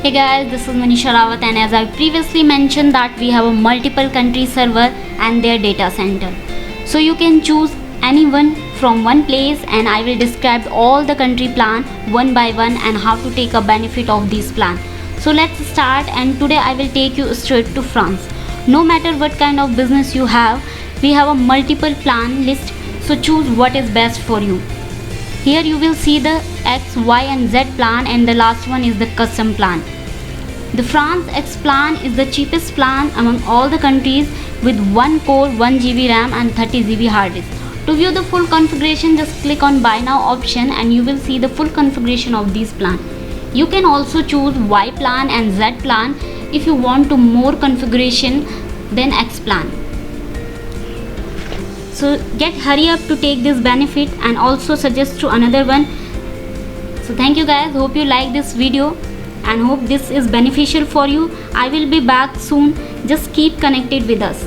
Hey guys, this is Manisha Rawat, and as I previously mentioned that we have a multiple country server and their data center. So you can choose anyone from one place, and I will describe all the country plan one by one and how to take a benefit of this plan. So let's start, and today I will take you straight to France. No matter what kind of business you have, we have a multiple plan list, so choose what is best for you. Here you will see the X, Y and Z plan, and the last one is the custom plan. The France X plan is the cheapest plan among all the countries with 1 core, 1 GB RAM and 30 GB hard disk. To view the full configuration, just click on buy now option and you will see the full configuration of this plan. You can also choose Y plan and Z plan if you want to more configuration than X plan. So hurry up to take this benefit and also suggest to another one. So thank you guys, hope you like this video and hope this is beneficial for you. I will be back soon, just keep connected with us.